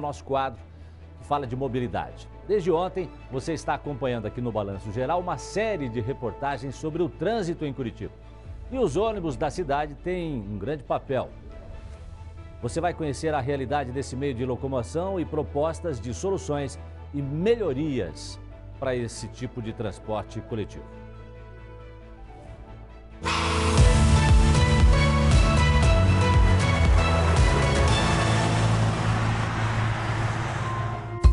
Nosso quadro que fala de mobilidade. Desde ontem, você está acompanhando aqui no Balanço Geral uma série de reportagens sobre o trânsito em Curitiba. E os ônibus da cidade têm um grande papel. Você vai conhecer a realidade desse meio de locomoção e propostas de soluções e melhorias para esse tipo de transporte coletivo.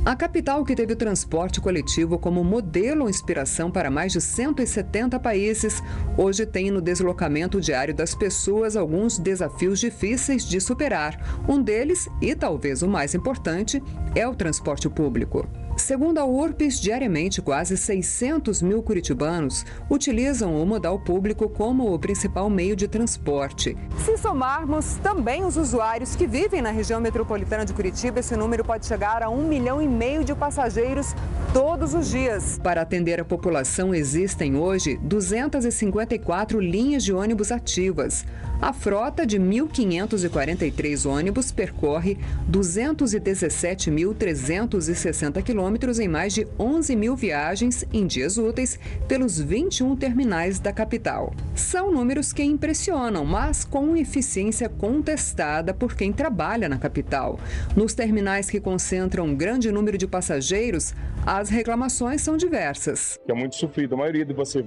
A capital, que teve o transporte coletivo como modelo ou inspiração para mais de 170 países, hoje tem no deslocamento diário das pessoas alguns desafios difíceis de superar. Um deles, e talvez o mais importante, é o transporte público. Segundo a URPS, diariamente quase 600 mil curitibanos utilizam o modal público como o principal meio de transporte. Se somarmos também os usuários que vivem na região metropolitana de Curitiba, esse número pode chegar a 1,5 milhão de passageiros todos os dias. Para atender a população, existem hoje 254 linhas de ônibus ativas. A frota de 1.543 ônibus percorre 217.360 quilômetros em mais de 11 mil viagens em dias úteis pelos 21 terminais da capital. São números que impressionam, mas com eficiência contestada por quem trabalha na capital. Nos terminais que concentram um grande número de passageiros, as reclamações são diversas. É muito sofrido. A maioria de você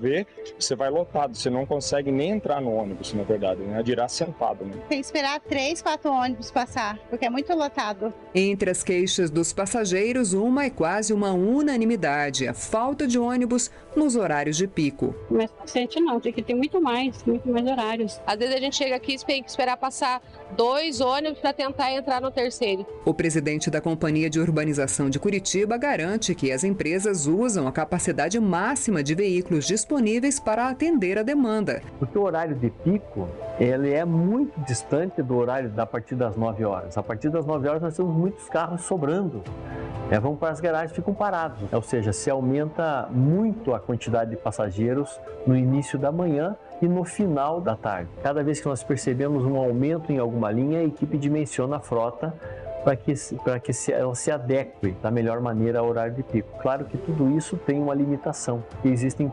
vai lotado, você não consegue nem entrar no ônibus, na verdade, né? Dirá sentado, né? Tem que esperar 3, 4 ônibus passar, porque é muito lotado. Entre as queixas dos passageiros, uma é quase uma unanimidade: a falta de ônibus nos horários de pico. Mas paciente não, tem que ter muito mais horários. Às vezes a gente chega aqui e tem que esperar passar 2 ônibus para tentar entrar no terceiro. O presidente da Companhia de Urbanização de Curitiba garante que as empresas usam a capacidade máxima de veículos disponíveis para atender a demanda. Porque o horário de pico, ele é muito distante do horário a partir das 9 horas. A partir das 9 horas nós temos muitos carros sobrando. Vão para as garagens e ficam parados. Ou seja, se aumenta muito a quantidade de passageiros no início da manhã e no final da tarde. Cada vez que nós percebemos um aumento em alguma linha, a equipe dimensiona a frota para que ela se adeque da melhor maneira ao horário de pico. Claro que tudo isso tem uma limitação, existem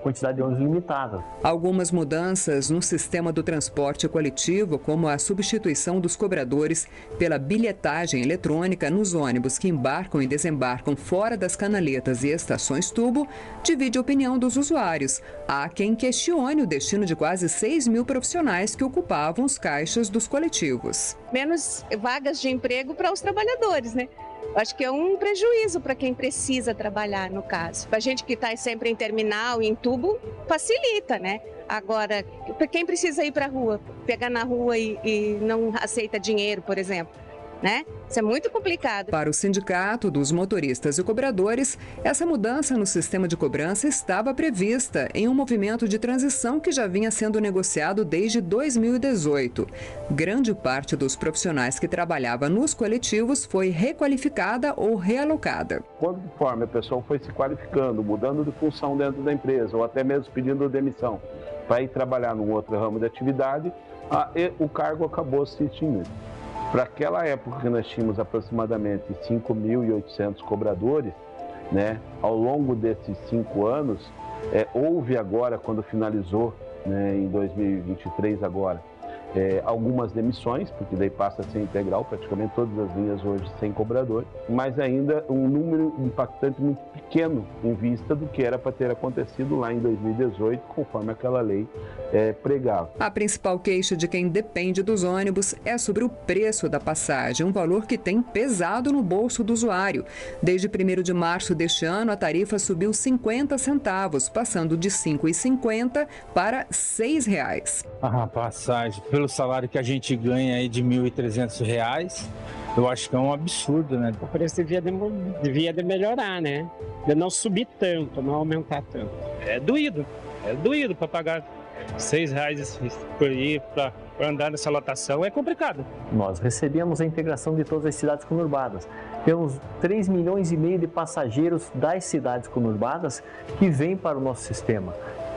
quantidade de ônibus limitada. Algumas mudanças no sistema do transporte coletivo, como a substituição dos cobradores pela bilhetagem eletrônica nos ônibus que embarcam e desembarcam fora das canaletas e estações tubo, divide a opinião dos usuários. Há quem questione o destino de quase 6 mil profissionais que ocupavam os caixas dos coletivos. Menos vagas de emprego para os trabalhadores, né? Acho que é um prejuízo para quem precisa trabalhar, no caso. Para a gente que está sempre em terminal e em tubo, facilita, né? Agora, para quem precisa ir para a rua, pegar na rua e não aceita dinheiro, por exemplo, né? Isso é muito complicado. Para o Sindicato dos Motoristas e Cobradores, essa mudança no sistema de cobrança estava prevista em um movimento de transição que já vinha sendo negociado desde 2018. Grande parte dos profissionais que trabalhava nos coletivos foi requalificada ou realocada. Conforme a pessoa foi se qualificando, mudando de função dentro da empresa, ou até mesmo pedindo demissão para ir trabalhar num outro ramo de atividade, o cargo acabou se extinguindo. Para aquela época que nós tínhamos aproximadamente 5.800 cobradores, né, ao longo desses 5 anos, houve agora, quando finalizou, né, em 2023 agora, algumas demissões, porque daí passa a ser integral, praticamente todas as linhas hoje sem cobrador, mas ainda um número impactante muito pequeno em vista do que era para ter acontecido lá em 2018, conforme aquela lei pregava. A principal queixa de quem depende dos ônibus é sobre o preço da passagem, um valor que tem pesado no bolso do usuário. Desde 1º de março deste ano, a tarifa subiu 50 centavos, passando de R$ 5,50 para R$ 6,00. A passagem, pelo salário que a gente ganha aí de R$ 1.300, eu acho que é um absurdo, né? O preço devia de melhorar, né? De não subir tanto, não aumentar tanto. É doído para pagar R$ 6,00 por ir para andar nessa lotação, é complicado. Nós recebemos a integração de todas as cidades conurbadas. Temos 3,5 milhões de passageiros das cidades conurbadas que vêm para o nosso sistema.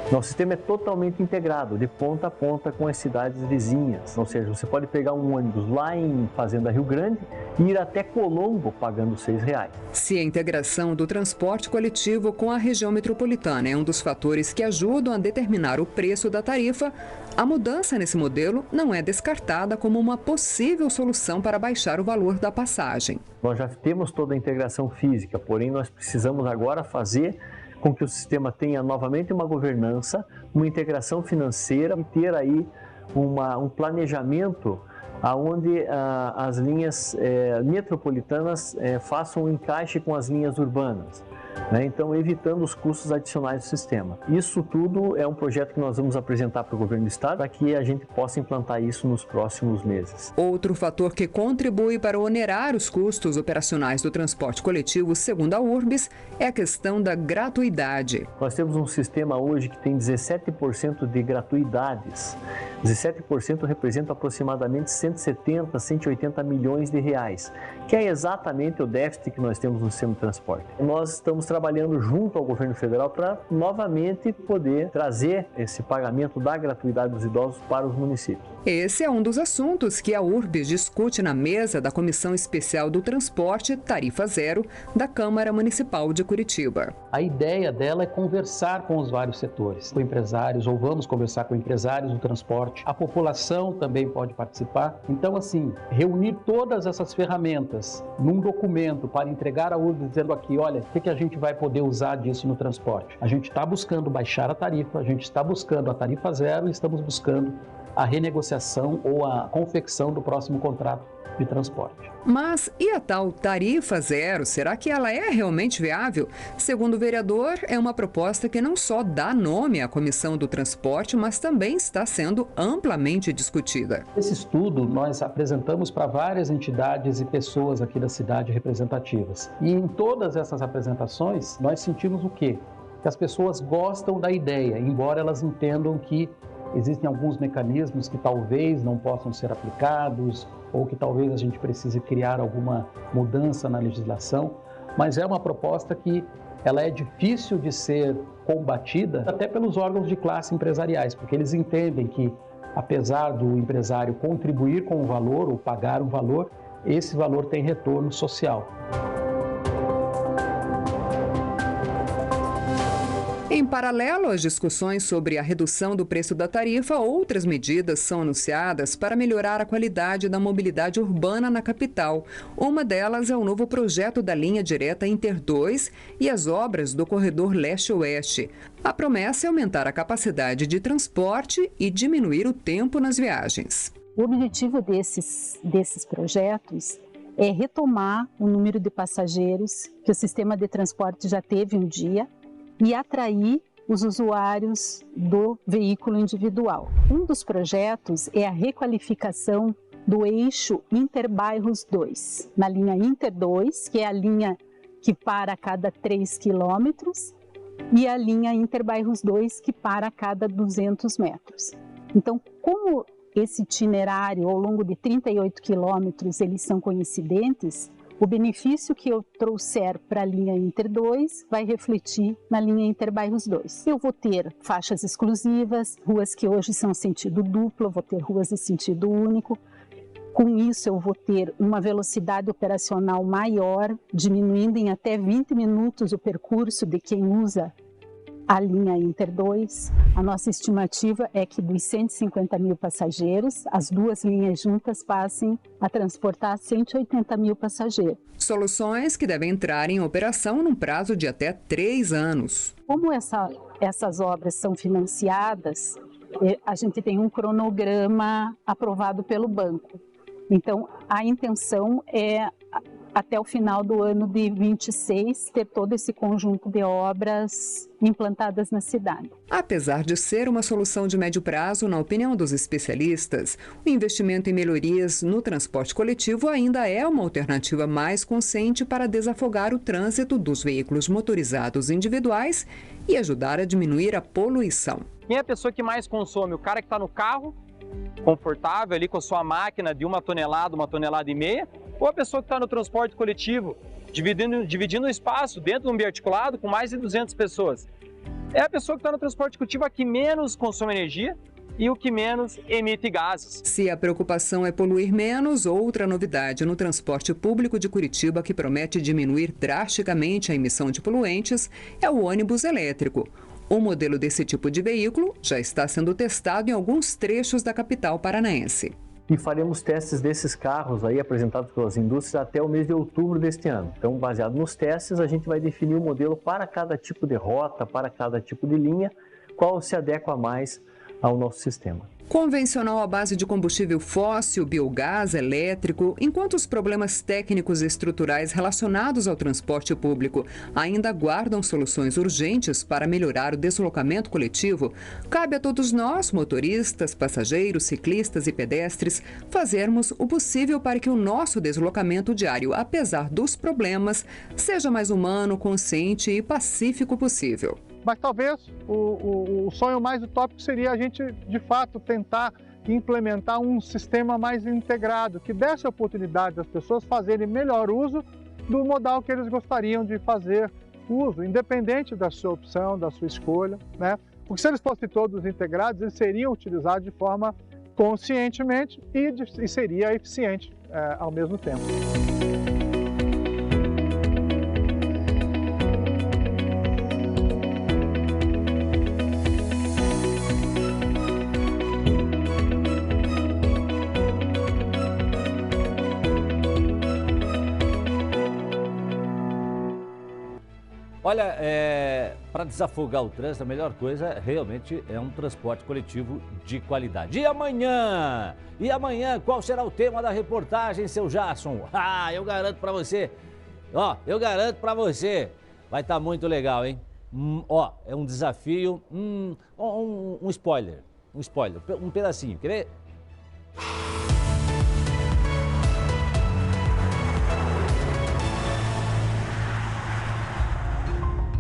Nosso sistema é totalmente integrado, de ponta a ponta com as cidades vizinhas. Ou seja, você pode pegar um ônibus lá em Fazenda Rio Grande e ir até Colombo pagando R$ 6. Se a integração do transporte coletivo com a região metropolitana é um dos fatores que ajudam a determinar o preço da tarifa, a mudança nesse modelo não é descartada como uma possível solução para baixar o valor da passagem. Nós já temos toda a integração física, porém nós precisamos agora fazer com que o sistema tenha novamente uma governança, uma integração financeira e ter aí um planejamento onde as linhas metropolitanas façam um encaixe com as linhas urbanas. Então, evitando os custos adicionais do sistema. Isso tudo é um projeto que nós vamos apresentar para o governo do estado para que a gente possa implantar isso nos próximos meses. Outro fator que contribui para onerar os custos operacionais do transporte coletivo, segundo a URBS, é a questão da gratuidade. Nós temos um sistema hoje que tem 17% de gratuidades. 17% representa aproximadamente 170, 180 milhões de reais, que é exatamente o déficit que nós temos no sistema de transporte. Nós estamos trabalhando junto ao governo federal para novamente poder trazer esse pagamento da gratuidade dos idosos para os municípios. Esse é um dos assuntos que a URBS discute na mesa da Comissão Especial do Transporte Tarifa Zero da Câmara Municipal de Curitiba. A ideia dela é conversar com os vários setores, com empresários, ou vamos conversar com empresários do transporte. A população também pode participar. Então, assim, reunir todas essas ferramentas num documento para entregar à URBS dizendo aqui, olha, o que a gente vai poder usar disso no transporte? A gente está buscando baixar a tarifa, a gente está buscando a tarifa zero e estamos buscando a renegociação ou a confecção do próximo contrato de transporte. Mas e a tal tarifa zero? Será que ela é realmente viável? Segundo o vereador, é uma proposta que não só dá nome à Comissão do Transporte, mas também está sendo amplamente discutida. Esse estudo nós apresentamos para várias entidades e pessoas aqui da cidade representativas. E em todas essas apresentações, nós sentimos o quê? Que as pessoas gostam da ideia, embora elas entendam que existem alguns mecanismos que talvez não possam ser aplicados ou que talvez a gente precise criar alguma mudança na legislação, mas é uma proposta que ela é difícil de ser combatida até pelos órgãos de classe empresariais, porque eles entendem que, apesar do empresário contribuir com o valor ou pagar um valor, esse valor tem retorno social. Em paralelo às discussões sobre a redução do preço da tarifa, outras medidas são anunciadas para melhorar a qualidade da mobilidade urbana na capital. Uma delas é o novo projeto da linha direta Inter 2 e as obras do corredor leste-oeste. A promessa é aumentar a capacidade de transporte e diminuir o tempo nas viagens. O objetivo desses projetos é retomar o número de passageiros que o sistema de transporte já teve um dia e atrair os usuários do veículo individual. Um dos projetos é a requalificação do eixo Interbairros 2, na linha Inter 2, que é a linha que para a cada 3 quilômetros, e a linha Interbairros 2, que para a cada 200 metros. Então, como esse itinerário ao longo de 38 quilômetros eles são coincidentes, o benefício que eu trouxer para a linha Inter 2 vai refletir na linha Interbairros 2. Eu vou ter faixas exclusivas, ruas que hoje são sentido duplo, eu vou ter ruas de sentido único. Com isso, eu vou ter uma velocidade operacional maior, diminuindo em até 20 minutos o percurso de quem usa a linha Inter 2. A nossa estimativa é que dos 150 mil passageiros, as duas linhas juntas passem a transportar 180 mil passageiros. Soluções que devem entrar em operação num prazo de até 3 anos. Como essas obras são financiadas, a gente tem um cronograma aprovado pelo banco. Então, a intenção é, até o final do ano de 26, ter todo esse conjunto de obras implantadas na cidade. Apesar de ser uma solução de médio prazo, na opinião dos especialistas, o investimento em melhorias no transporte coletivo ainda é uma alternativa mais consciente para desafogar o trânsito dos veículos motorizados individuais e ajudar a diminuir a poluição. Quem é a pessoa que mais consome? O cara que está no carro, confortável ali com a sua máquina de 1 tonelada, 1,5 toneladas, ou a pessoa que está no transporte coletivo, dividindo o espaço dentro de um biarticulado com mais de 200 pessoas. é a pessoa que está no transporte coletivo a que menos consome energia e o que menos emite gases. Se a preocupação é poluir menos, outra novidade no transporte público de Curitiba que promete diminuir drasticamente a emissão de poluentes é o ônibus elétrico. O modelo desse tipo de veículo já está sendo testado em alguns trechos da capital paranaense. E faremos testes desses carros aí apresentados pelas indústrias até o mês de outubro deste ano. Então, baseado nos testes, a gente vai definir um modelo para cada tipo de rota, para cada tipo de linha, qual se adequa mais ao nosso sistema. Convencional à base de combustível fóssil, biogás, elétrico, enquanto os problemas técnicos e estruturais relacionados ao transporte público ainda guardam soluções urgentes para melhorar o deslocamento coletivo, cabe a todos nós, motoristas, passageiros, ciclistas e pedestres, fazermos o possível para que o nosso deslocamento diário, apesar dos problemas, seja mais humano, consciente e pacífico possível. Mas talvez o sonho mais utópico seria a gente, de fato, tentar implementar um sistema mais integrado, que desse a oportunidade das pessoas fazerem melhor uso do modal que eles gostariam de fazer uso, independente da sua opção, da sua escolha, né? Porque se eles fossem todos integrados, eles seriam utilizados de forma conscientemente e seria eficiente ao mesmo tempo. Olha, para desafogar o trânsito, a melhor coisa realmente é um transporte coletivo de qualidade. E amanhã? Qual será o tema da reportagem, seu Jasson? Eu garanto para você. Eu garanto para você. Vai estar muito legal, hein? É um desafio, um spoiler. Um pedacinho. Quer ver?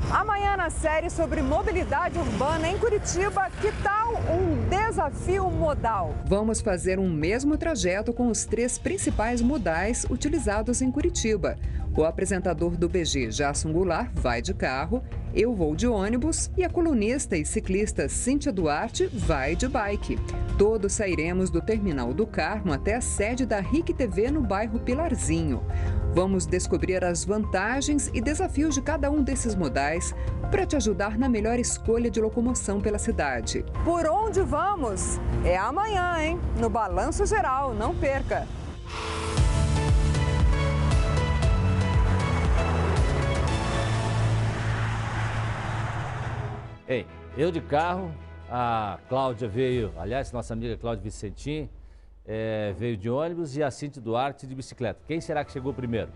Amanhã na série sobre mobilidade urbana em Curitiba, que tal um desafio modal? Vamos fazer um mesmo trajeto com os 3 principais modais utilizados em Curitiba. O apresentador do BG, Jasson Goulart, vai de carro, eu vou de ônibus e a colunista e ciclista Cíntia Duarte vai de bike. Todos sairemos do Terminal do Carmo até a sede da RIC TV no bairro Pilarzinho. Vamos descobrir as vantagens e desafios de cada um desses modais para te ajudar na melhor escolha de locomoção pela cidade. Por onde vamos? É amanhã, hein? No Balanço Geral, não perca! Ei, eu de carro, a Cláudia veio, aliás, nossa amiga Cláudia Vicentim, veio de ônibus e a Cíntia Duarte de bicicleta. Quem será que chegou primeiro?